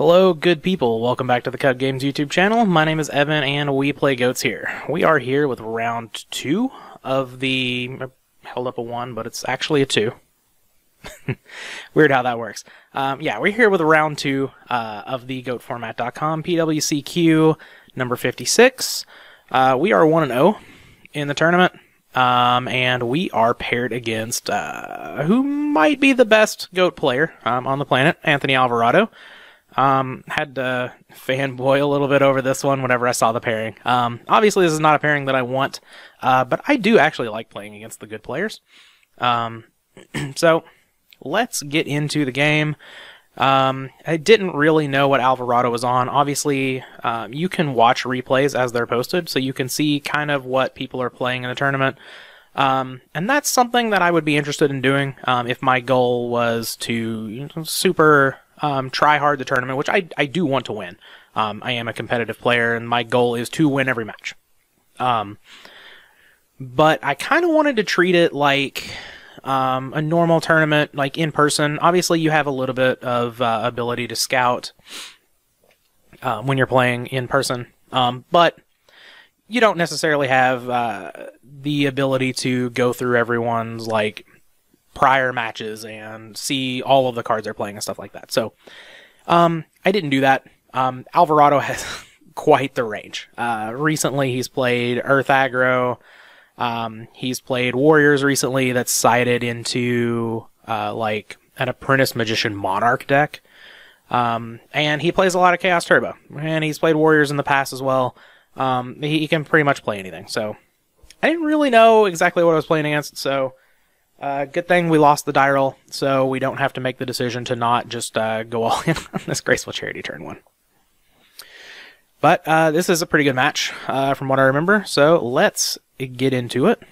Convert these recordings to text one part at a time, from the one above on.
Hello, good people. Welcome back to the Kuhb Games YouTube channel. My name is Evan, and we play goats here. We are here with round 2 of the... I held up a 1, but it's actually a 2. Weird how that works. Yeah, we're here with round 2 of the GOATformat.com PWCQ number 56. We are 1-0 in the tournament, and we are paired against who might be the best goat player on the planet, Anthony Alvarado. Had to fanboy a little bit over this one whenever I saw the pairing. Obviously this is not a pairing that I want, but I do actually like playing against the good players. So let's get into the game. I didn't really know what Alvarado was on. Obviously, you can watch replays as they're posted, so you can see kind of what people are playing in the tournament. And that's something that I would be interested in doing if my goal was to super try hard the tournament, which I do want to win. I am a competitive player, and my goal is to win every match. But I kind of wanted to treat it like a normal tournament, like in person. Obviously, you have a little bit of ability to scout when you're playing in person, but you don't necessarily have the ability to go through everyone's like prior matches and see all of the cards they're playing and stuff like that. So I didn't do that. Alvarado has quite the range. Recently he's played Earth Aggro. He's played Warriors recently that's sided into like an Apprentice Magician Monarch deck. And he plays a lot of Chaos Turbo. And he's played Warriors in the past as well. He can pretty much play anything. So I didn't really know exactly what I was playing against, so good thing we lost the die roll, so we don't have to make the decision to not just go all in on this Graceful Charity turn 1. But this is a pretty good match from what I remember, so let's get into it.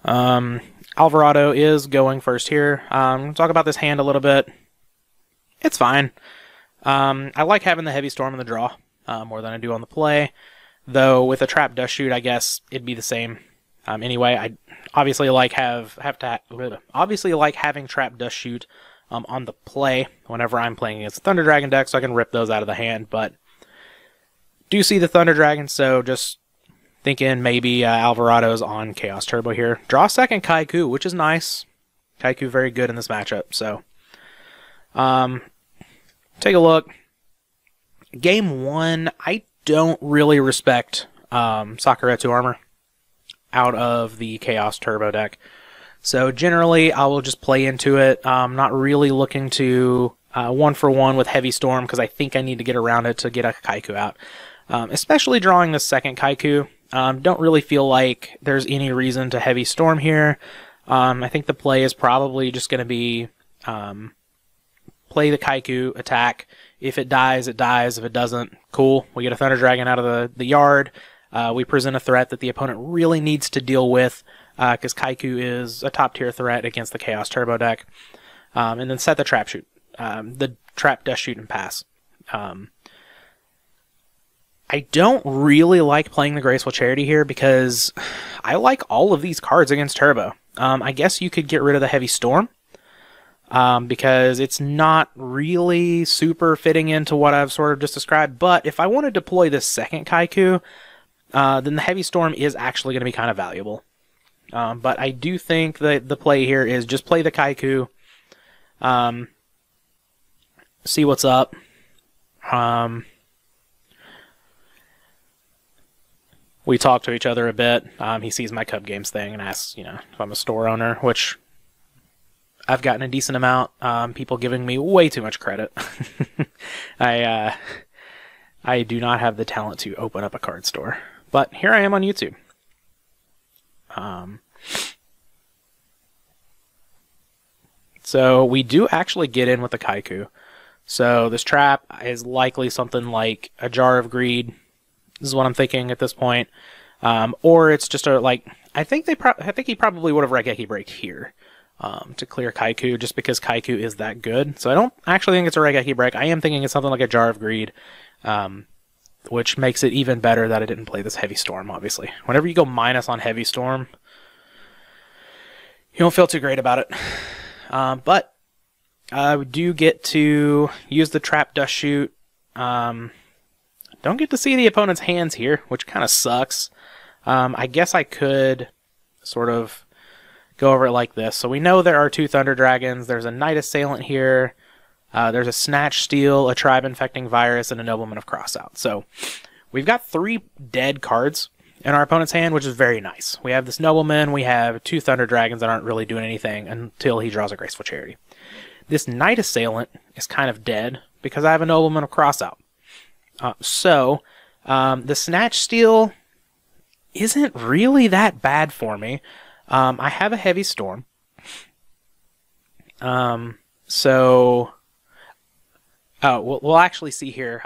Alvarado is going first here. Talk about this hand a little bit. It's fine. I like having the Heavy Storm in the draw more than I do on the play, though with a Trap Dust Shoot, I guess it'd be the same. Anyway, I obviously like having Trap Dust Shoot on the play whenever I'm playing against the Thunder Dragon deck, so I can rip those out of the hand. But do see the Thunder Dragon, so just thinking maybe Alvarado's on Chaos Turbo here. Draw second Kaiku, which is nice. Kaiku very good in this matchup. So take a look. Game 1, I don't really respect Sakuretsu Armor out of the Chaos Turbo deck. So generally, I will just play into it. I'm not really looking to 1-for-1 with Heavy Storm because I think I need to get around it to get a Kaiku out. Especially drawing the second Kaiku. Don't really feel like there's any reason to Heavy Storm here. I think the play is probably just going to be play the Kaiku, attack. If it dies, it dies. If it doesn't, cool. We get a Thunder Dragon out of the yard. We present a threat that the opponent really needs to deal with because Kaiku is a top-tier threat against the Chaos Turbo deck. And then set the Trap Shoot. The Trap Dust Shoot and pass. I don't really like playing the Graceful Charity here because I like all of these cards against Turbo. I guess you could get rid of the Heavy Storm because it's not really super fitting into what I've sort of just described. But if I want to deploy this second Kaiku, then the Heavy Storm is actually going to be kind of valuable. But I do think that the play here is just play the Kaiku, see what's up. We talk to each other a bit. He sees my Kuhb Games thing and asks, if I'm a store owner, which I've gotten a decent amount. People giving me way too much credit. I do not have the talent to open up a card store. But here I am on YouTube. So we do actually get in with the Kaiku. So this trap is likely something like a Jar of Greed. This is what I'm thinking at this point. Or it's just a I think he probably would have Raigeki Break here to clear Kaiku, just because Kaiku is that good. So I don't actually think it's a Raigeki Break. I am thinking it's something like a Jar of Greed. Which makes it even better that I didn't play this Heavy Storm, obviously. Whenever you go minus on Heavy Storm, you don't feel too great about it. But We do get to use the trap dust shoot. Don't get to see the opponent's hands here, which kind of sucks. I guess I could sort of go over it like this. So we know there are 2 Thunder Dragons. There's a Knight Assailant here. There's a Snatch Steal, a Tribe Infecting Virus, and a Nobleman of Crossout. So we've got 3 dead cards in our opponent's hand, which is very nice. We have this Nobleman. We have 2 Thunder Dragons that aren't really doing anything until he draws a Graceful Charity. This Knight Assailant is kind of dead because I have a Nobleman of Crossout. So the Snatch Steal isn't really that bad for me. I have a Heavy Storm. We'll actually see here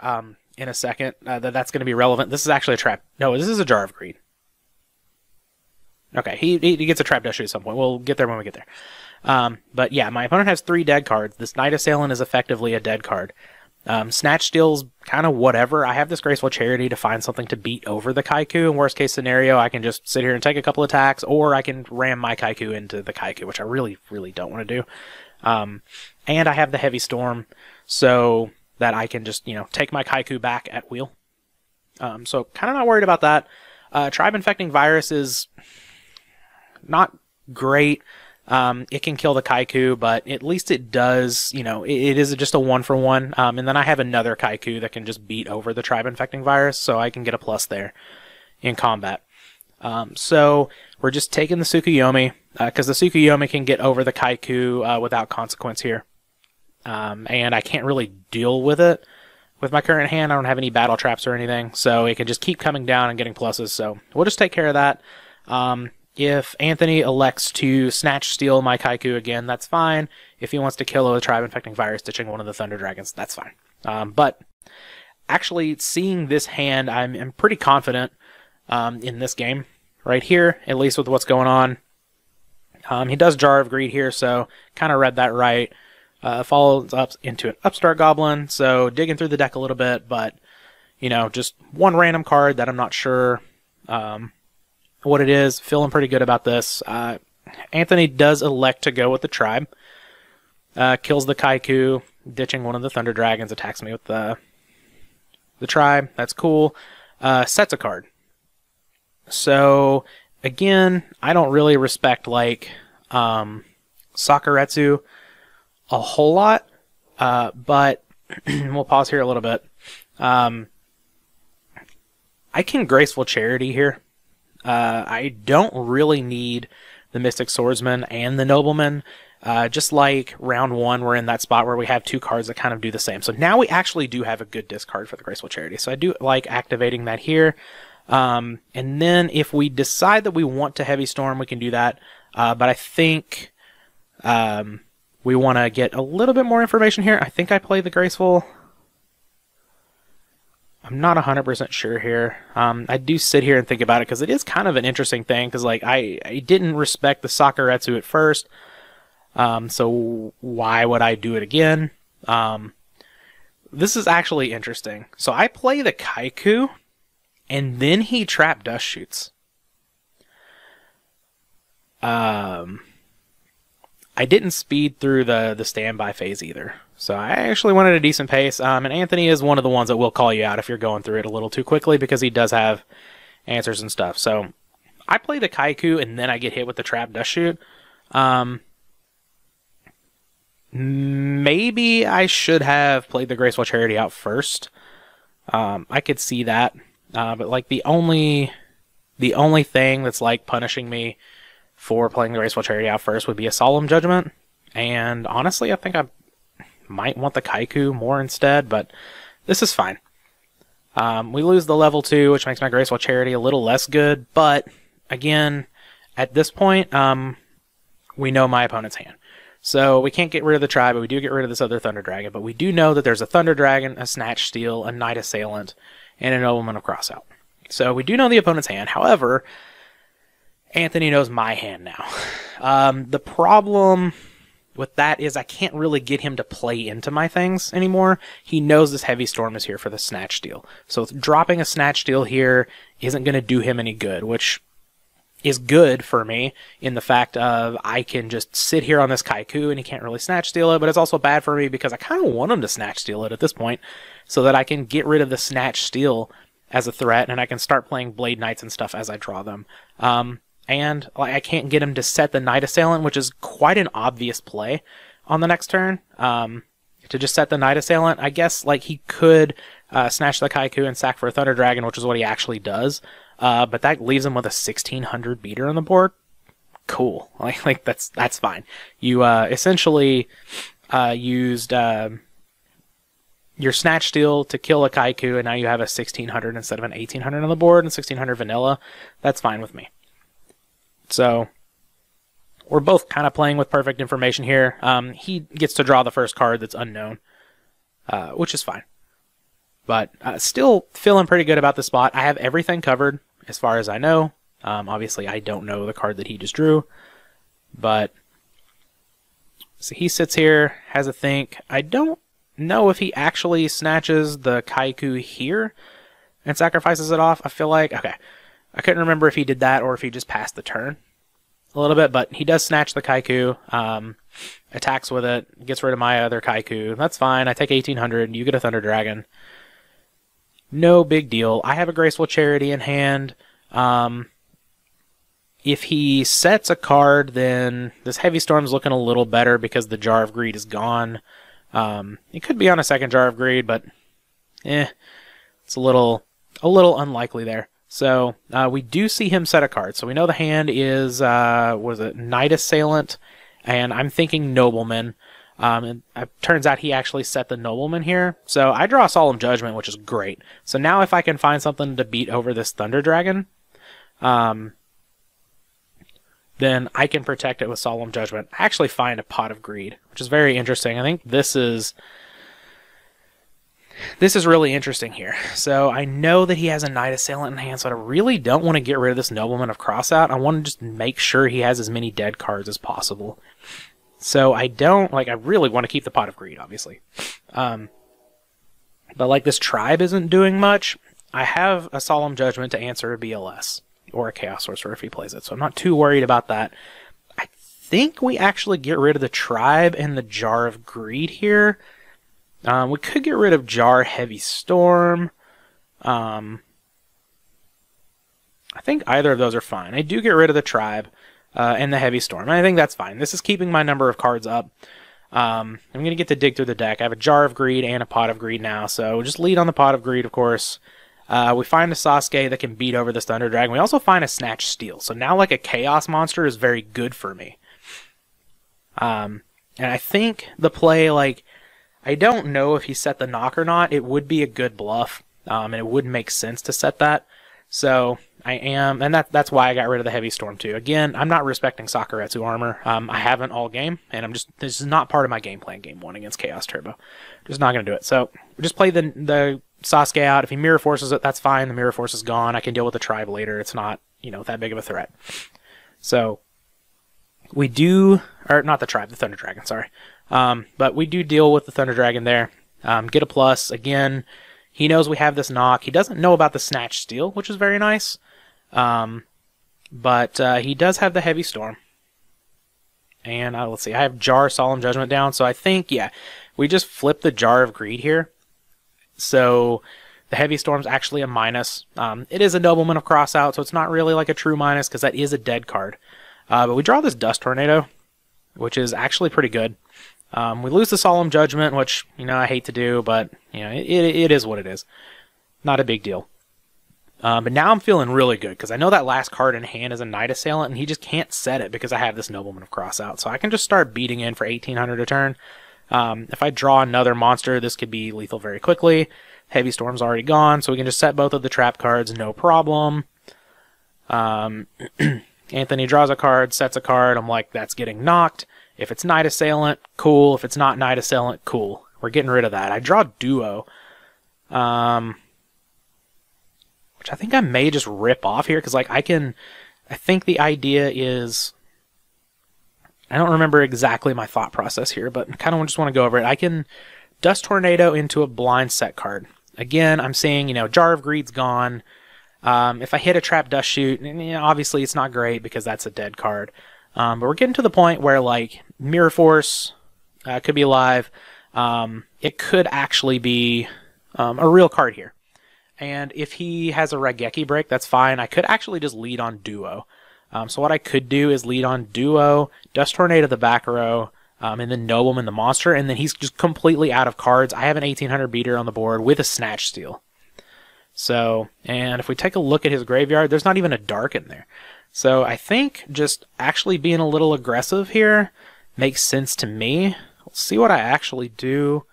in a second that's going to be relevant. This is actually a trap. No, this is a Jar of Greed. Okay, he gets a trap dust shoot at some point. We'll get there when we get there. But yeah, my opponent has 3 dead cards. This Knight Assailant is effectively a dead card. Snatch Steal's kind of whatever. I have this Graceful Charity to find something to beat over the Kaiku. In worst case scenario, I can just sit here and take a couple attacks, or I can ram my Kaiku into the Kaiku, which I really, really don't want to do. And I have the Heavy Storm, so that I can just, take my Kaiku back at wheel. So kind of not worried about that. Tribe Infecting Virus is not great. It can kill the Kaiku, but at least it does, it is just a 1-for-1. And then I have another Kaiku that can just beat over the Tribe Infecting Virus, so I can get a plus there in combat. So we're just taking the Tsukuyomi, because the Tsukuyomi can get over the Kaiku without consequence here. And I can't really deal with it with my current hand. I don't have any battle traps or anything, so it can just keep coming down and getting pluses. So we'll just take care of that. If Anthony elects to Snatch Steal my Kaiku again, that's fine. If he wants to kill a Tribe Infecting Virus, ditching one of the Thunder Dragons, that's fine. But actually, seeing this hand, I'm pretty confident in this game right here, at least with what's going on. He does Jar of Greed here, so kind of read that right. Follows up into an Upstart Goblin, so digging through the deck a little bit, but, just one random card that I'm not sure what it is. Feeling pretty good about this. Anthony does elect to go with the Tribe. Kills the Kaiku, ditching one of the Thunder Dragons, attacks me with the Tribe. That's cool. Sets a card. So, again, I don't really respect, Sakuretsu a whole lot, but we'll pause here a little bit. I can Graceful Charity here. I don't really need the Mystic Swordsman and the Nobleman. Just like round 1, we're in that spot where we have 2 cards that kind of do the same. So now we actually do have a good discard for the Graceful Charity. So I do like activating that here. And then if we decide that we want to Heavy Storm, we can do that. But I think we want to get a little bit more information here. I think I play the Graceful. I'm not 100% sure here. I do sit here and think about it because it is kind of an interesting thing because I didn't respect the Sakuretsu at first. So why would I do it again? This is actually interesting. So I play the Kaiku and then he trap dust shoots. I didn't speed through the standby phase either. So I actually went at a decent pace. And Anthony is one of the ones that will call you out if you're going through it a little too quickly because he does have answers and stuff. So I play the Kaiku and then I get hit with the trap dust shoot. Maybe I should have played the Graceful Charity out first. I could see that. But the only thing that's punishing me for playing the Graceful Charity out first would be a Solemn Judgment. And honestly, I think I might want the Kaiku more instead, but this is fine. We lose the level 2, which makes my Graceful Charity a little less good, but again, at this point, we know my opponent's hand. So we can't get rid of the Tribe, but we do get rid of this other Thunder Dragon, but we do know that there's a Thunder Dragon, a Snatch Steal, a Knight Assailant, and a Nobleman of Crossout. So we do know the opponent's hand. However, Anthony knows my hand now. The problem with that is I can't really get him to play into my things anymore. He knows this Heavy Storm is here for the Snatch Steal. So dropping a Snatch Steal here isn't going to do him any good, which is good for me in the fact of I can just sit here on this Kaiku and he can't really snatch steal it, but it's also bad for me because I kind of want him to snatch steal it at this point so that I can get rid of the snatch steal as a threat and I can start playing Blade Knights and stuff as I draw them. And I can't get him to set the Knight Assailant, which is quite an obvious play on the next turn. To just set the Knight Assailant, I guess like he could snatch the Kaiku and sack for a Thunder Dragon, which is what he actually does. But that leaves him with a 1600 beater on the board. Cool. Like that's fine. You essentially used your Snatch Steal to kill a Kaiku, and now you have a 1600 instead of an 1800 on the board, and 1600 vanilla. That's fine with me. So we're both kind of playing with perfect information here. He gets to draw the first card that's unknown, which is fine. But still feeling pretty good about the spot. I have everything covered as far as I know. Obviously, I don't know the card that he just drew. But so he sits here, has a think. I don't know if he actually snatches the Kaiku here and sacrifices it off. I feel like, okay, I couldn't remember if he did that or if he just passed the turn a little bit, but he does snatch the Kaiku, attacks with it, gets rid of my other Kaiku. That's fine. I take 1800, you get a Thunder Dragon. No big deal. I have a Graceful Charity in hand. If he sets a card, then this Heavy Storm's looking a little better because the Jar of Greed is gone. It could be on a second Jar of Greed, but it's a little unlikely there. So we do see him set a card. So we know the hand is what is it, Knight Assailant, and I'm thinking Nobleman. And it turns out he actually set the Nobleman here. So I draw a Solemn Judgment, which is great. So now if I can find something to beat over this Thunder Dragon, then I can protect it with Solemn Judgment. I actually find a Pot of Greed, which is very interesting. I think this is really interesting here. So I know that he has a Knight Assailant in hand, so I really don't want to get rid of this Nobleman of Crossout. I want to just make sure he has as many dead cards as possible. So I don't, I really want to keep the Pot of Greed, obviously. But this Tribe isn't doing much. I have a Solemn Judgment to answer a BLS, or a Chaos Sorcerer if he plays it, so I'm not too worried about that. I think we actually get rid of the Tribe and the Jar of Greed here. We could get rid of Jar Heavy Storm. I think either of those are fine. I do get rid of the Tribe and the Heavy Storm. I think that's fine. This is keeping my number of cards up. I'm going to get to dig through the deck. I have a Jar of Greed and a Pot of Greed now, so we'll just lead on the Pot of Greed, of course. We find a Sasuke that can beat over this Thunder Dragon. We also find a Snatch Steal. So now a Chaos monster is very good for me. And I think the play, I don't know if he set the knock or not. It would be a good bluff, and it would make sense to set that. So I am, and that's why I got rid of the Heavy Storm too. Again, I'm not respecting Sakuretsu armor. I haven't all game, and this is not part of my game plan game 1 against Chaos Turbo. Just not going to do it. So we just play the Sasuke out. If he Mirror Forces it, that's fine. The Mirror Force is gone. I can deal with the Tribe later. It's not, that big of a threat. So we do, or not the Tribe, the Thunder Dragon, sorry. But we do deal with the Thunder Dragon there. Get a plus. Again, he knows we have this knock. He doesn't know about the Snatch Steal, which is very nice. But he does have the Heavy Storm. And let's see, I have Jar Solemn Judgment down. So I think, yeah, we just flip the Jar of Greed here. So the Heavy Storm's actually a minus. It is a Nobleman of Crossout, so it's not really a true minus because that is a dead card. But we draw this Dust Tornado, which is actually pretty good. We lose the Solemn Judgment, which, I hate to do, but, it is what it is. Not a big deal. But now I'm feeling really good, because I know that last card in hand is a Knight Assailant, and he just can't set it because I have this Nobleman of Crossout. So I can just start beating in for 1800 a turn. If I draw another monster, this could be lethal very quickly. Heavy Storm's already gone, so we can just set both of the trap cards, no problem. Anthony draws a card, sets a card, I'm like, that's getting knocked. If it's Knight Assailant, cool. If it's not Knight Assailant, cool. We're getting rid of that. I draw Duo. Which I think I may just rip off here, because I think the idea is, I don't remember exactly my thought process here, but I kind of just want to go over it. I can Dust Tornado into a blind set card. Again, I'm saying, Jar of Greed's gone. If I hit a Trap Dust Shoot, obviously it's not great because that's a dead card. But we're getting to the point where, like, Mirror Force could be alive. It could actually be a real card here. And if he has a Raigeki break, that's fine. I could actually just lead on Duo. So what I could do is lead on Duo, Dust Tornado the back row, and then Nobleman the monster, and then he's just completely out of cards. I have an 1800 beater on the board with a Snatch Steal. So, and if we take a look at his graveyard, there's not even a Dark in there. So I think just actually being a little aggressive here makes sense to me. Let's see what I actually do.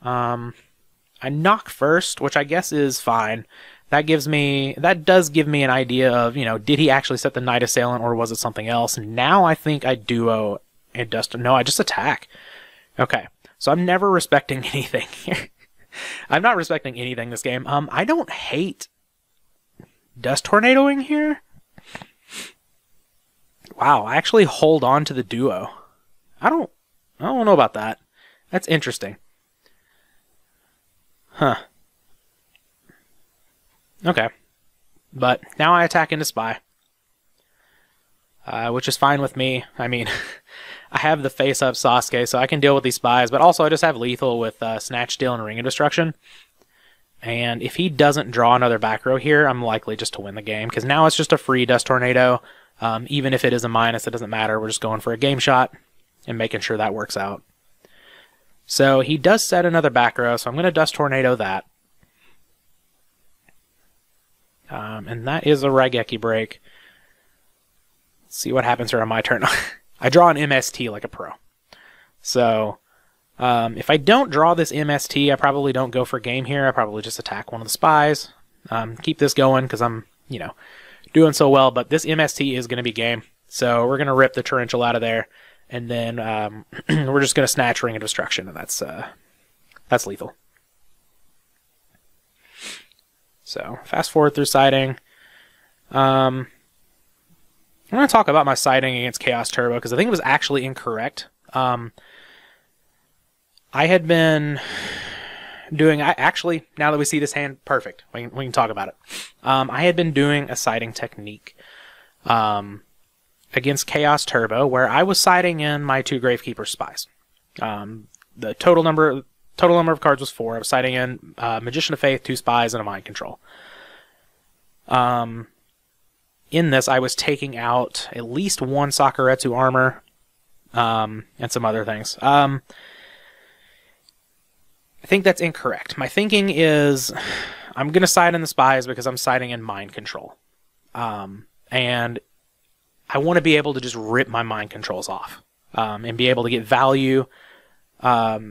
I knock first, which I guess is fine. That does give me an idea of, did he actually set the Night Assailant or was it something else? Now I think I Duo and Dust. No, I just attack. Okay, so I'm never respecting anything here. I'm not respecting anything this game. I don't hate Dust Tornadoing here. Wow, I actually hold on to the Duo. I don't know about that. That's interesting. Huh. Okay. But now I attack into Spy. Which is fine with me. I mean, I have the face-up Sasuke, so I can deal with these Spies, but also I just have Lethal with Snatch Steal and Ring of Destruction. And if he doesn't draw another back row here, I'm likely just to win the game, because now it's just a free Dust Tornado. Even if it is a minus, it doesn't matter. We're just going for a game shot and making sure that works out. So he does set another back row, so I'm going to Dust Tornado that. And that is a Raigeki break. Let's see what happens here on my turn. I draw an MST like a pro. So if I don't draw this MST, I probably don't go for game here. I probably just attack one of the Spies. Keep this going because I'm, doing so well. But this MST is going to be game. So we're going to rip the Torrential out of there. And then we're just going to Snatch Ring of Destruction, and that's lethal. So fast forward through siding. I'm going to talk about my siding against Chaos Turbo because I think it was actually incorrect. I had been doing, now that we see this hand, perfect. We can talk about it. I had been doing a siding technique against Chaos Turbo, where I was siding in my 2 Gravekeeper Spies. The total number of cards was 4. I was siding in Magician of Faith, 2 Spies, and a Mind Control. In this, I was taking out at least 1 Sakuretsu armor and some other things. I think that's incorrect. My thinking is I'm going to side in the Spies because I'm siding in Mind Control. And I want to be able to just rip my Mind Controls off and be able to get value out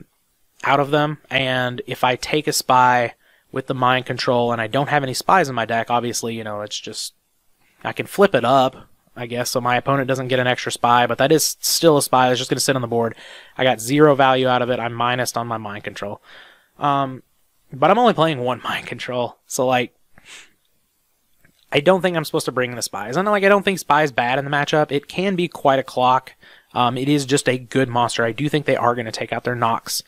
of them. And if I take a Spy with the Mind Control and I don't have any Spies in my deck, obviously, it's just, I can flip it up, I guess, so my opponent doesn't get an extra Spy, but that is still a Spy that's just going to sit on the board. I got 0 value out of it. I'm minused on my Mind Control. But I'm only playing 1 Mind Control, so, like, I don't think I'm supposed to bring the Spies. And, like, I don't think Spy's bad in the matchup. It can be quite a clock. It is just a good monster. I do think they are going to take out their Nox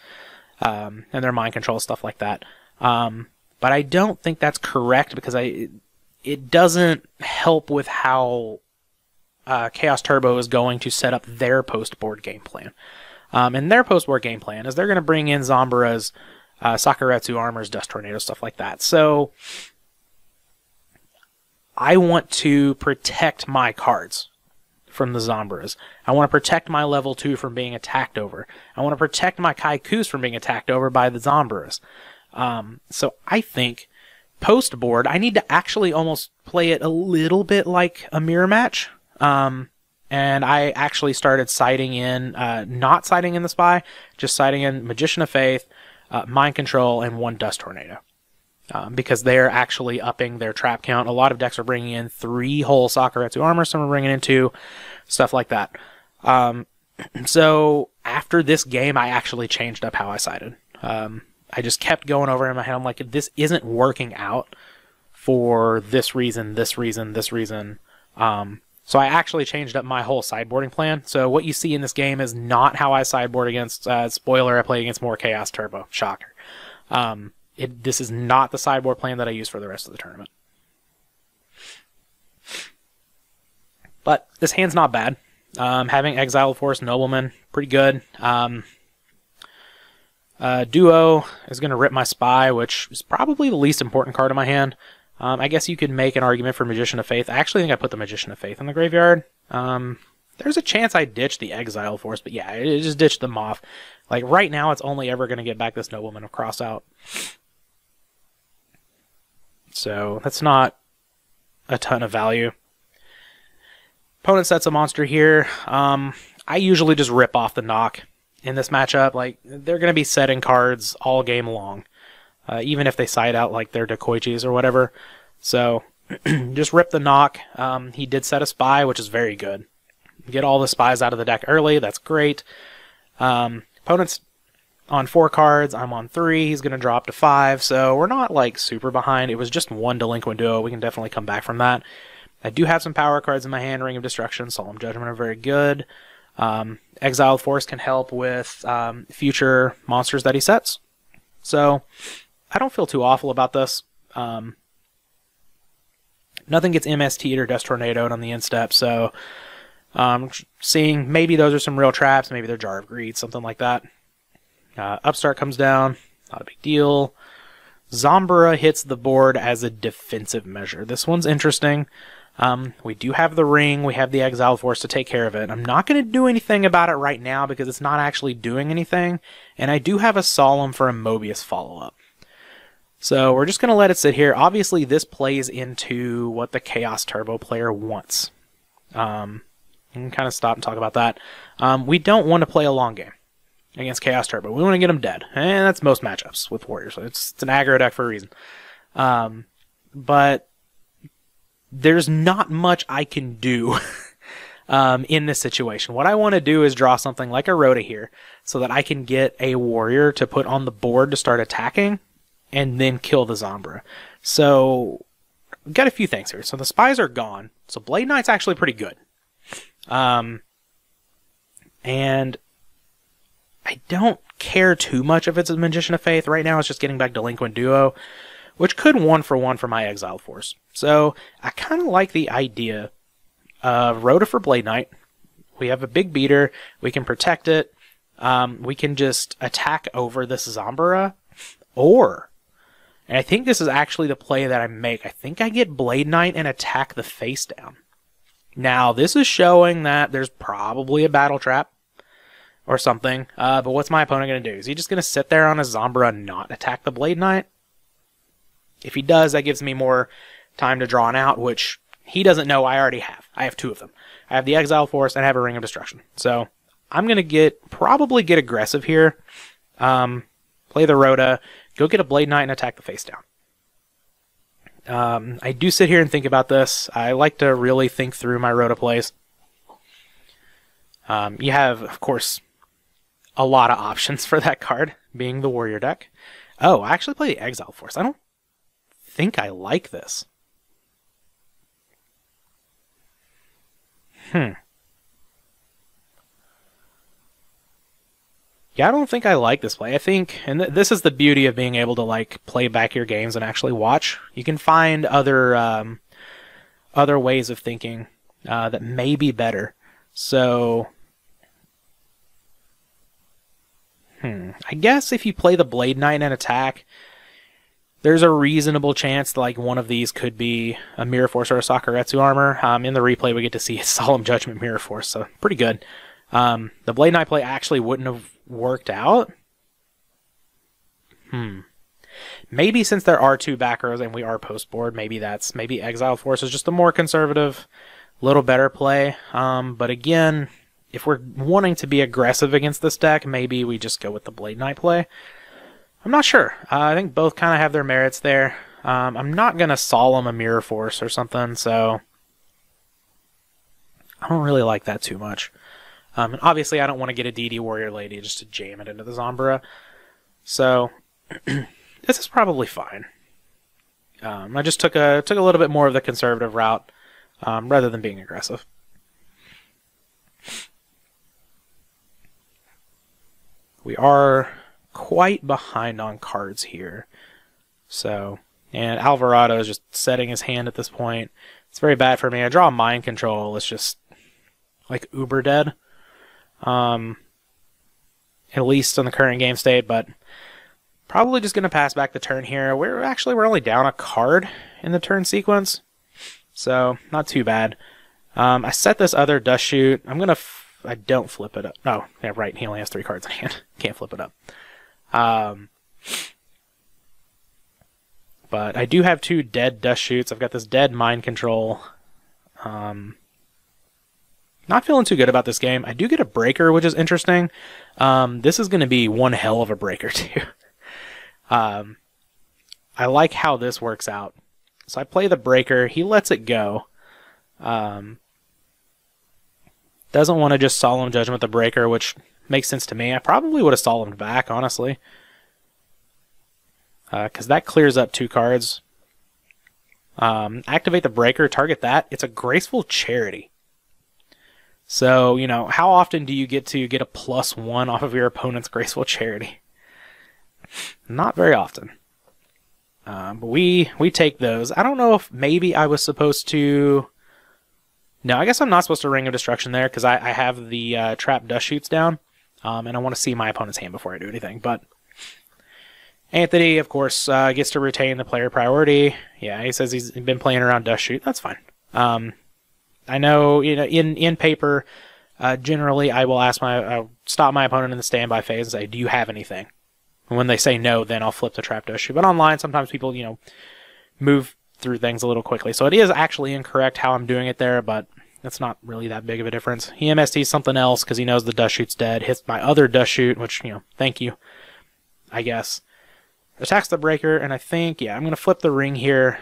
and their Mind Control, stuff like that. But I don't think that's correct because it doesn't help with how Chaos Turbo is going to set up their post-board game plan. And their post-board game plan is they're going to bring in Zambara's Sakuretsu armors, Dust Tornado, stuff like that. So I want to protect my cards from the Zambaras. I want to protect my level 2 from being attacked over. I want to protect my Kaikus from being attacked over by the Zambaras. So I think post-board, I need to actually almost play it a little bit like a mirror match. And I actually started siding in, not siding in the Spy, just siding in Magician of Faith, Mind Control, and 1 Dust Tornado. Because they're actually upping their trap count. A lot of decks are bringing in 3 whole Sakuretsu armor, some are bringing in 2, stuff like that. So after this game, I actually changed up how I sided. I just kept going over in my head. I'm like, this isn't working out for this reason, this reason, this reason. So I actually changed up my whole sideboarding plan. So what you see in this game is not how I sideboard against, spoiler, I play against more Chaos Turbo. Shocker. This is not the sideboard plan that I use for the rest of the tournament. But this hand's not bad. Having Exiled Force Nobleman, pretty good. Duo is going to rip my Spy, which is probably the least important card in my hand. I guess you could make an argument for Magician of Faith. I actually think I put the Magician of Faith in the graveyard. There's a chance I ditched the Exile Force, but yeah, I just ditched them off. Like, right now, it's only ever going to get back this Nobleman of Crossout. So, that's not a ton of value. Opponent sets a monster here. I usually just rip off the knock in this matchup. Like, they're going to be setting cards all game long. Even if they side out like their Dekoichis or whatever. So, just rip the knock. He did set a Spy, which is very good. Get all the Spies out of the deck early. That's great. Opponent's on 4 cards. I'm on 3. He's going to drop to 5. So, we're not like super behind. It was just 1 Delinquent Duo. We can definitely come back from that. I do have some power cards in my hand. Ring of Destruction, Solemn Judgment are very good. Exiled Force can help with future monsters that he sets. So, I don't feel too awful about this. Nothing gets MST'd or Dust Tornadoed on the instep, so seeing maybe those are some real traps, maybe they're Jar of Greed, something like that. Upstart comes down, not a big deal. Zombra hits the board as a defensive measure. This one's interesting. We do have the ring, we have the Exile Force to take care of it. I'm not going to do anything about it right now because it's not actually doing anything, and I do have a Solemn for a Mobius follow-up. So we're just going to let it sit here. Obviously, this plays into what the Chaos Turbo player wants. We can kind of stop and talk about that. We don't want to play a long game against Chaos Turbo. We want to get them dead. And that's most matchups with Warriors. It's an aggro deck for a reason. But there's not much I can do in this situation. What I want to do is draw something like a Rhoda here so that I can get a Warrior to put on the board to start attacking and then kill the Zombra. So, we've got a few things here. So the Spies are gone. So Blade Knight's actually pretty good. And I don't care too much if it's a Magician of Faith. Right now it's just getting back Delinquent Duo, which could 1-for-1 for my Exile Force. So, I kind of like the idea of Rhoda for Blade Knight. We have a big beater. We can protect it. We can just attack over this Zombra. Or, and I think this is actually the play that I make. I think I get Blade Knight and attack the face down. Now, this is showing that there's probably a battle trap or something. But what's my opponent going to do? Is he just going to sit there on a Zombra and not attack the Blade Knight? If he does, that gives me more time to draw an out, which he doesn't know I already have. I have 2 of them. I have the Exile Force and I have a Ring of Destruction. So, I'm going to probably get aggressive here. Play the Rhoda. Go get a Blade Knight and attack the face down. I do sit here and think about this. I like to really think through my Rhoda plays. You have, of course, a lot of options for that card, being the Warrior deck. Oh, I actually play the Exile Force. I don't think I like this. Yeah, I don't think I like this play. I think, and this is the beauty of being able to like play back your games and actually watch. You can find other ways of thinking that may be better. So, I guess if you play the Blade Knight and attack, there's a reasonable chance that like one of these could be a Mirror Force or a Sakuretsu armor. In the replay, we get to see a Solemn Judgment Mirror Force, so pretty good. The Blade Knight play actually wouldn't have worked out. Maybe since there are 2 back rows and we are post board, maybe Exile Force is just a more conservative, little better play. But again, if we're wanting to be aggressive against this deck, maybe we just go with the Blade Knight play. I'm not sure. I think both kind of have their merits there. I'm not going to Solemn a Mirror Force or something, so I don't really like that too much. And obviously, I don't want to get a DD Warrior Lady just to jam it into the Zombra. So, this is probably fine. I just took a little bit more of the conservative route rather than being aggressive. We are quite behind on cards here. So, and Alvarado is just setting his hand at this point. It's very bad for me. I draw Mind Control. It's just like uber dead. At least in the current game state, but probably just going to pass back the turn here. We're only down a card in the turn sequence, so not too bad. I set this other Dust Shoot. I don't flip it up. Oh, yeah, right. He only has 3 cards in hand. Can't flip it up. But I do have 2 dead Dust Shoots. I've got this dead Mind Control. Not feeling too good about this game. I do get a breaker, which is interesting. This is going to be one hell of a breaker, too. I like how this works out. So I play the breaker. He lets it go. Doesn't want to just Solemn Judgment the breaker, which makes sense to me. I probably would have Solemned back, honestly. Because that clears up 2 cards. Activate the breaker, target that. It's a Graceful Charity. So, you know, how often do you get to get a +1 off of your opponent's Graceful Charity? Not very often. But we take those. I don't know if maybe I was supposed to... No, I guess I'm not supposed to Ring of Destruction there because I have the Trap Dust Shoots down. And I want to see my opponent's hand before I do anything. But Anthony, of course, gets to retain the player priority. Yeah, he says he's been playing around Dust Shoot. That's fine. I know, you know, in paper, generally I will I'll stop my opponent in the standby phase and say, "Do you have anything?" And when they say no, then I'll flip the Trap Dust Shoot. But online, sometimes people, you know, move through things a little quickly. So it is actually incorrect how I'm doing it there, but it's not really that big of a difference. He MSTs something else because he knows the Dust Shoot's dead. Hits my other Dust Shoot, which, you know, thank you, I guess. Attacks the breaker, and I think, yeah, I'm going to flip the ring here.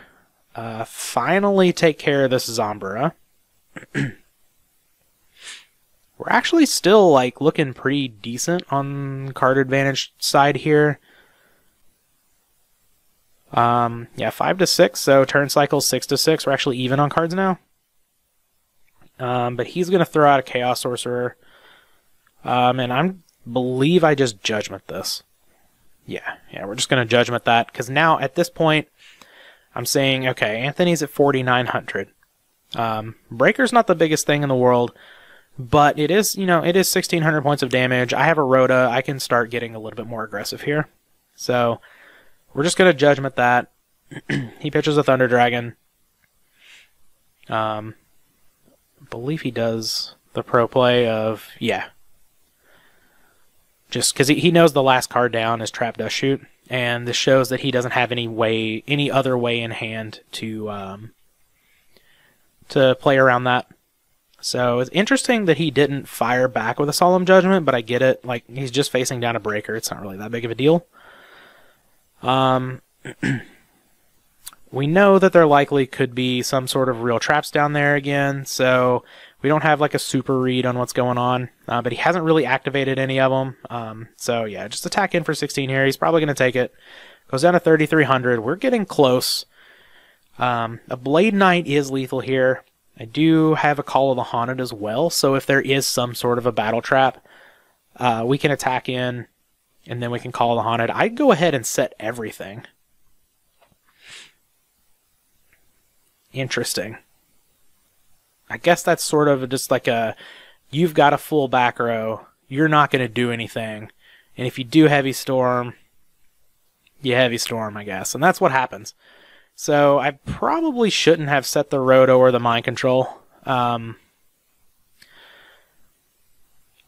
Finally take care of this Zombara. We're actually still like looking pretty decent on card advantage side here. Yeah, 5 to 6, so turn cycle 6 to 6. We're actually even on cards now. But he's gonna throw out a Chaos Sorcerer. And I believe I just Judgment this. Yeah, we're just gonna Judgment that because now at this point I'm saying, okay, Anthony's at 4,900. Breaker's not the biggest thing in the world, but it is, you know, it is 1,600 points of damage. I have a Rhoda. I can start getting a little bit more aggressive here. So we're just going to Judgment that. He pitches a Thunder Dragon. I believe he does the pro play of, yeah. Just because he knows the last card down is Trap Dust Shoot, and this shows that he doesn't have any other way in hand to play around that. So it's interesting that he didn't fire back with a Solemn Judgment, but I get it. Like, he's just facing down a breaker. It's not really that big of a deal. We know that there likely could be some sort of real traps down there again, so we don't have like a super read on what's going on, but he hasn't really activated any of them. So yeah, just attack in for 16 here. He's probably going to take it. Goes down to 3,300. We're getting close. A Blade Knight is lethal here. I do have a Call of the Haunted as well, so if there is some sort of a battle trap, we can attack in, and then we can Call the Haunted. I'd go ahead and set everything. Interesting. I guess that's sort of just like you've got a full back row, you're not going to do anything, and if you do Heavy Storm, you Heavy Storm, I guess, and that's what happens. So I probably shouldn't have set the Roto or the Mind Control. I'm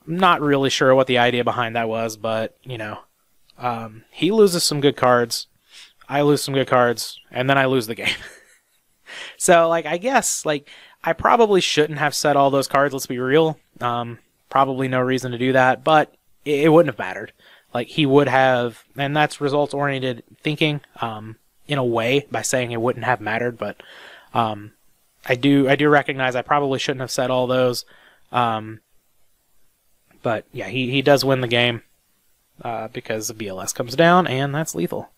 not really sure what the idea behind that was, but, you know, he loses some good cards, I lose some good cards, and then I lose the game. So, like, I guess, like, I probably shouldn't have set all those cards, let's be real. Probably no reason to do that, but it wouldn't have mattered. Like, he would have, and that's results-oriented thinking, in a way, by saying it wouldn't have mattered, but I do recognize I probably shouldn't have set all those. But yeah, he does win the game because the BLS comes down, and that's lethal.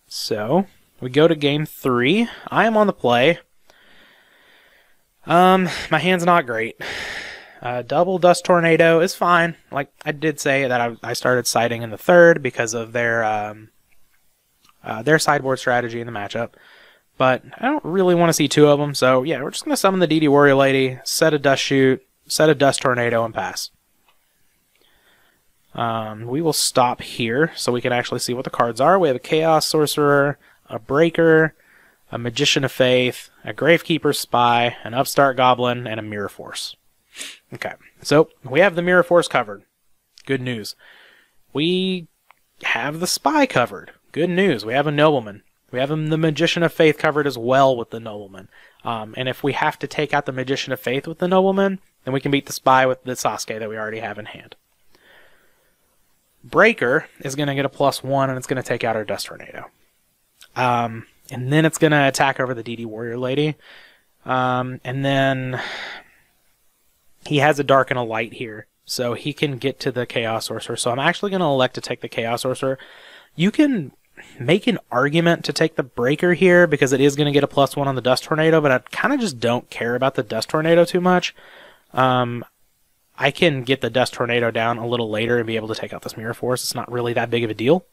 So we go to game 3. I am on the play. My hand's not great. Double Dust Tornado is fine. Like I did say that I started siding in the third because of their their sideboard strategy in the matchup. But I don't really want to see two of them, so yeah, we're just going to summon the DD Warrior Lady, set a Dust Shoot, set a Dust Tornado, and pass. We will stop here so we can actually see what the cards are. We have a Chaos Sorcerer, a Breaker, a Magician of Faith, a Gravekeeper's Spy, an Upstart Goblin, and a Mirror Force. Okay, so we have the Mirror Force covered. Good news. We have the Spy covered. Good news. We have a Nobleman. We have the Magician of Faith covered as well with the Nobleman. And if we have to take out the Magician of Faith with the Nobleman, then we can beat the Spy with the Sasuke that we already have in hand. Breaker is going to get a +1, and it's going to take out our Dust Tornado. And then it's going to attack over the DD Warrior Lady. And then he has a Dark and a Light here, so he can get to the Chaos Sorcerer. So I'm actually going to elect to take the Chaos Sorcerer. You can make an argument to take the Breaker here because it is going to get a +1 on the Dust Tornado, but I kind of just don't care about the Dust Tornado too much. I can get the Dust Tornado down a little later and be able to take out this Mirror Force. It's not really that big of a deal.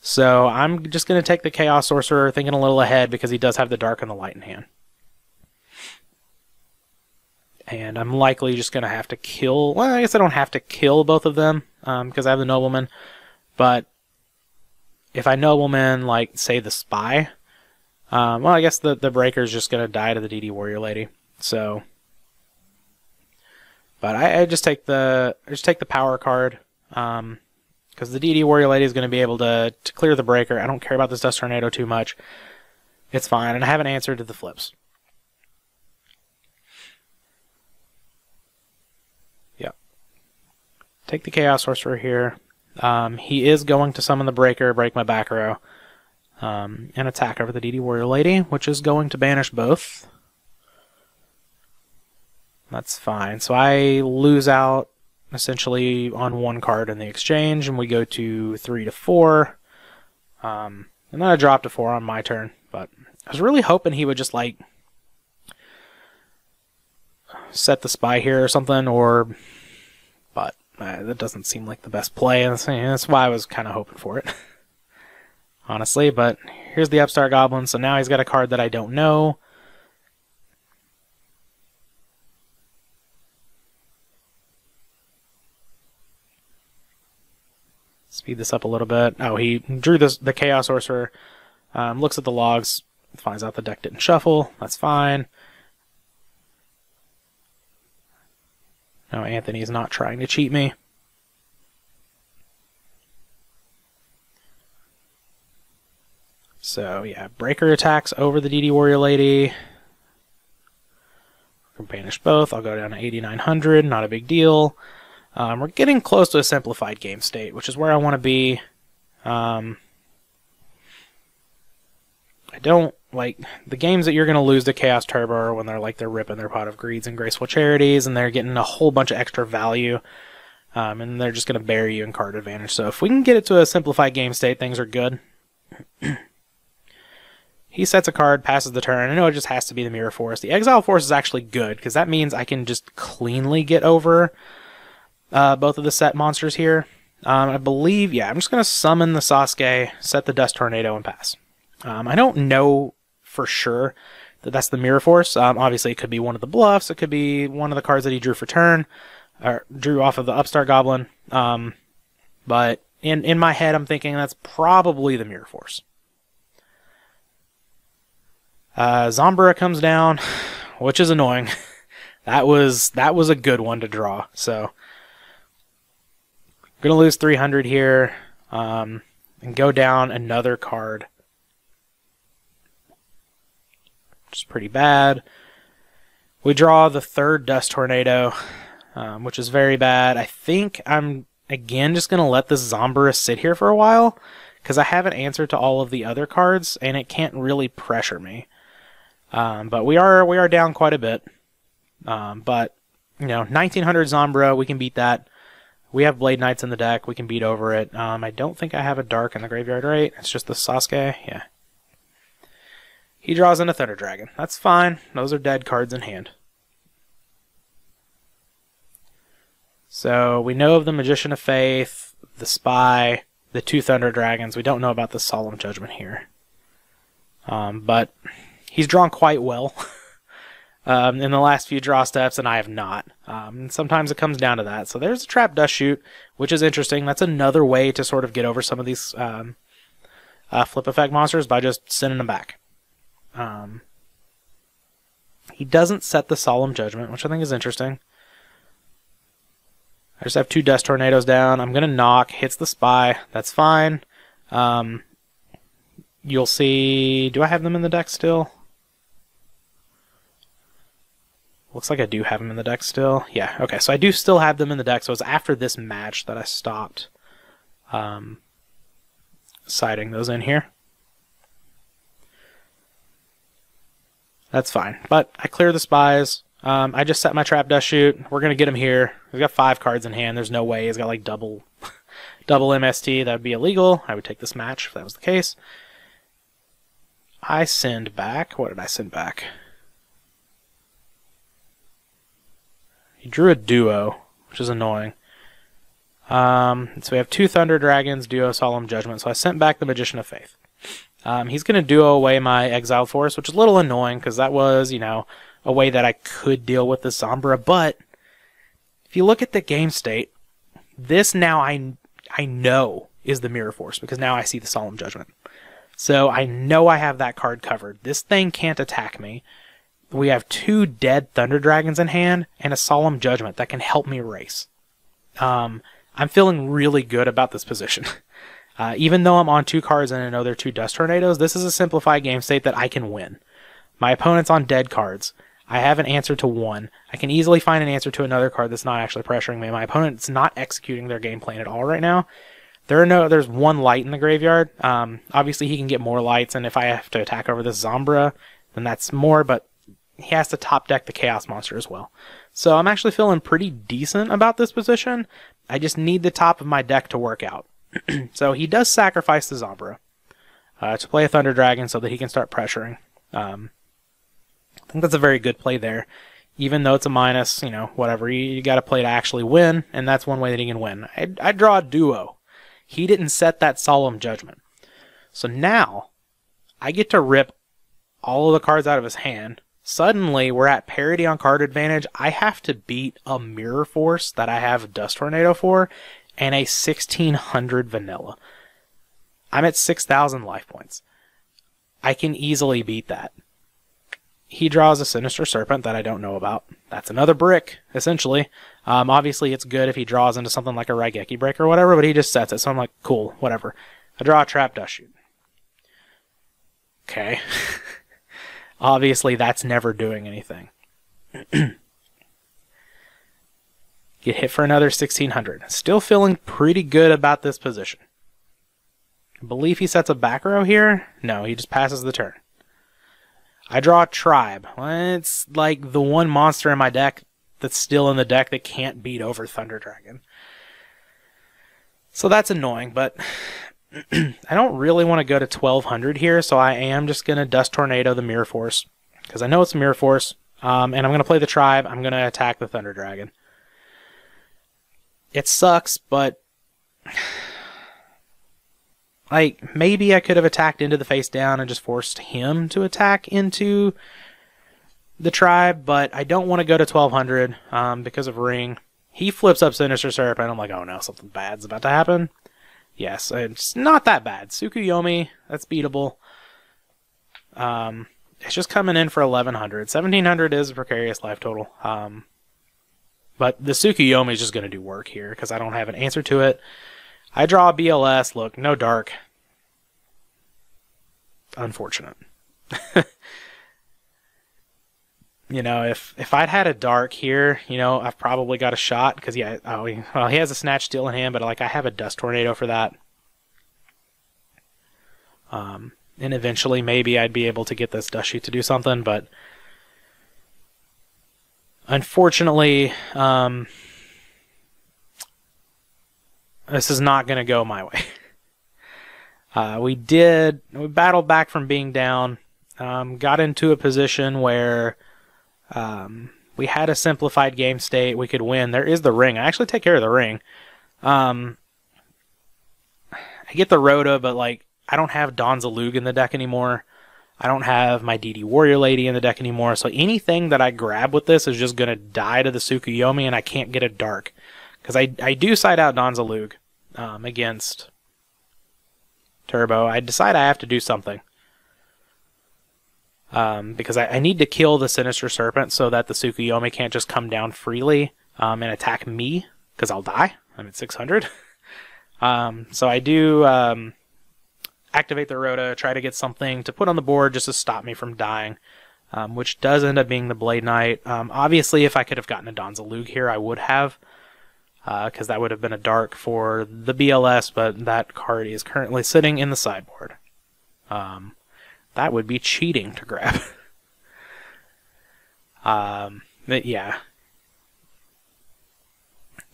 So I'm just going to take the Chaos Sorcerer, thinking a little ahead because he does have the Dark and the Light in hand. And I'm likely just going to have to kill... Well, I guess I don't have to kill both of them because I have the Nobleman. But if I Nobleman, like, say, the Spy, well, I guess the Breaker is just going to die to the DD Warrior Lady. So, but I just take the power card because the DD Warrior Lady is going to be able to clear the Breaker. I don't care about this Dust Tornado too much. It's fine, and I have an answer to the flips. Yep. Take the Chaos Sorcerer here. He is going to summon the Breaker, break my back row, and attack over the DD Warrior Lady, which is going to banish both. That's fine. So I lose out essentially on one card in the exchange, and we go to 3 to 4. And then I drop to 4 on my turn. But I was really hoping he would just, like, set the Spy here or something, but that doesn't seem like the best play, and that's why I was kind of hoping for it. Honestly, but here's the Upstart Goblin, so now he's got a card that I don't know. Speed this up a little bit. Oh, he drew the Chaos Sorcerer, looks at the logs, finds out the deck didn't shuffle. That's fine. No, Anthony's not trying to cheat me. So, yeah, Breaker attacks over the DD Warrior Lady. We're going to banish both. I'll go down to 8,900. Not a big deal. We're getting close to a simplified game state, which is where I want to be. I don't like the games that you're going to lose to Chaos Turbo when they're ripping their Pot of Greeds and Graceful Charities, and they're getting a whole bunch of extra value, and they're just going to bury you in card advantage. So if we can get it to a simplified game state, things are good. He sets a card, passes the turn. I know it just has to be the Mirror Force. The Exile Force is actually good, because that means I can just cleanly get over both of the set monsters here. I believe, yeah, I'm just going to summon the Sasuke, set the Dust Tornado, and pass. I don't know for sure that that's the Mirror Force. Obviously, it could be one of the bluffs. It could be one of the cards that he drew for turn, or drew off of the Upstart Goblin. But in my head, I'm thinking that's probably the Mirror Force. Zombra comes down, which is annoying. That was a good one to draw. So I'm gonna lose 300 here, and go down another card, which is pretty bad. We draw the third Dust Tornado, which is very bad. I think I'm again just gonna let this Zombra sit here for a while because I have an answer to all of the other cards, and it can't really pressure me. But we are down quite a bit. But you know, 1900 Zombra, we can beat that. We have Blade Knights in the deck. We can beat over it. I don't think I have a Dark in the graveyard, right? It's just the Sasuke. Yeah. He draws in a Thunder Dragon. That's fine. Those are dead cards in hand. So we know of the Magician of Faith, the Spy, the 2 Thunder Dragons. We don't know about the Solemn Judgment here. But he's drawn quite well in the last few draw steps, and I have not. And sometimes it comes down to that. So there's a Trap Dust Shoot, which is interesting. That's another way to sort of get over some of these flip effect monsters by just sending them back. He doesn't set the Solemn Judgment, which I think is interesting. I just have 2 Dust Tornadoes down. I'm going to knock. Hits the Spy. That's fine. You'll see... Do I have them in the deck still? Looks like I do have them in the deck still. Yeah, okay. So I do still have them in the deck. So it's after this match that I stopped siding those in here. That's fine. But I clear the Spies. I just set my Trap Dust Shoot. We're going to get him here. He's got 5 cards in hand. There's no way he's got like double MST. That would be illegal. I would take this match if that was the case. I send back. What did I send back? He drew a Duo, which is annoying. So we have 2 Thunder Dragons, Duo, Solemn Judgment. So I sent back the Magician of Faith. He's going to Duo away my Exiled Force, which is a little annoying because that was, you know, a way that I could deal with the Sombra. But if you look at the game state, this now I know is the Mirror Force because now I see the Solemn Judgment. So I know I have that card covered. This thing can't attack me. We have 2 dead Thunder Dragons in hand and a Solemn Judgment that can help me race. I'm feeling really good about this position. Even though I'm on 2 cards and I know they're 2 Dust Tornadoes, this is a simplified game state that I can win. My opponent's on dead cards. I have an answer to 1. I can easily find an answer to another card that's not actually pressuring me. My opponent's not executing their game plan at all right now. There's 1 light in the graveyard. Obviously, he can get more lights, and if I have to attack over this Sombra, then that's more, but he has to top deck the Chaos Monster as well. So I'm actually feeling pretty decent about this position. I just need the top of my deck to work out. So he does sacrifice the Sombra to play a Thunder Dragon so that he can start pressuring. I think that's a very good play there. Even though it's a minus, you know, whatever, you got to play to actually win, and that's one way that he can win. I draw a Duo. He didn't set that Solemn Judgment. So now, I get to rip all of the cards out of his hand. Suddenly, we're at parity on card advantage. I have to beat a Mirror Force that I have Dust Tornado for, and a 1600 vanilla. I'm at 6,000 life points. I can easily beat that. He draws a Sinister Serpent that I don't know about. That's another brick, essentially. Obviously, it's good if he draws into something like a Raigeki Break or whatever, but he just sets it, so I'm like, cool, whatever. I draw a Trap Dust Shoot. Okay. Obviously, that's never doing anything. Get hit for another 1600. Still feeling pretty good about this position. I believe he sets a back row here. No, he just passes the turn. I draw a Tribe. Well, it's like the one monster in my deck that's still in the deck that can't beat over Thunder Dragon. So that's annoying, but I don't really want to go to 1200 here, so I am just going to Dust Tornado the Mirror Force, because I know it's a Mirror Force, and I'm going to play the Tribe. I'm going to attack the Thunder Dragon. It sucks, but like, maybe I could have attacked into the face down and just forced him to attack into the Tribe, but I don't want to go to 1200 because of Ring. He flips up Sinister Serpent. I'm like, oh no, something bad's about to happen. Yes, it's not that bad. Tsukuyomi, that's beatable. It's just coming in for 1100. 1700 is a precarious life total. But the Tsukuyomi is just going to do work here because I don't have an answer to it. I draw a BLS. Look, no dark. Unfortunate. You know, if I'd had a dark here, you know, I've probably got a shot because he has a Snatch Steel in hand, but like I have a Dust Tornado for that. And eventually maybe I'd be able to get this Dust Shoot to do something, but unfortunately, this is not going to go my way. We battled back from being down, got into a position where we had a simplified game state. We could win. There is the Ring. I actually take care of the Ring. And I get the Rhoda, but like I don't have Donzalug in the deck anymore. I don't have my DD Warrior Lady in the deck anymore, so anything that I grab with this is just going to die to the Tsukuyomi, and I can't get a dark. Because I do side out Donzalug against Turbo. I decide I have to do something. Because I need to kill the Sinister Serpent so that the Tsukuyomi can't just come down freely and attack me, because I'll die. I'm at 600. So I do... activate the Rhoda, try to get something to put on the board just to stop me from dying, which does end up being the Blade Knight. Obviously, if I could have gotten a Donzalug here, I would have, because that would have been a dark for the BLS, but that card is currently sitting in the sideboard. That would be cheating to grab. But yeah.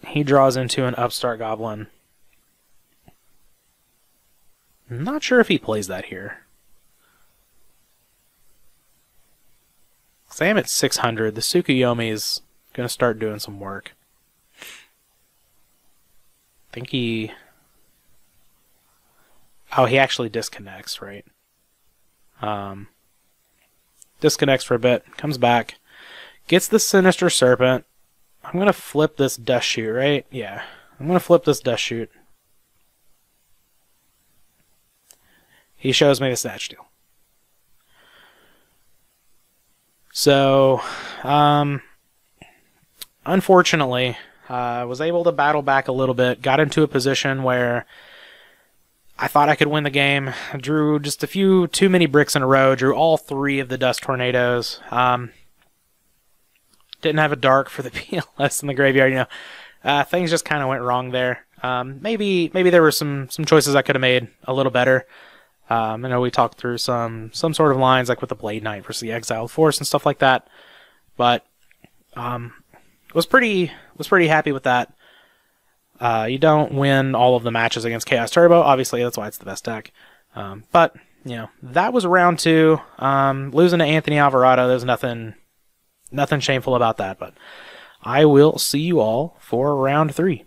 He draws into an Upstart Goblin. I'm not sure if he plays that here. Because I am at 600. The Tsukuyomi is going to start doing some work. I think he... Oh, he actually disconnects, right? Disconnects for a bit, comes back, gets the Sinister Serpent. I'm going to flip this Dust Shoot, right? Yeah, I'm going to flip this Dust Shoot. He shows me the Snatch Steal. So, unfortunately, I was able to battle back a little bit, got into a position where I thought I could win the game. I drew just a few too many bricks in a row, drew all 3 of the Dust Tornadoes. Didn't have a dark for the PLS in the graveyard, you know. Things just kind of went wrong there. Maybe there were some choices I could have made a little better. I know we talked through some sort of lines like with the Blade Knight versus the Exiled Force and stuff like that, but was pretty happy with that. You don't win all of the matches against Chaos Turbo, obviously that's why it's the best deck. But you know, that was round 2. Losing to Anthony Alvarado, there's nothing shameful about that. But I will see you all for round 3.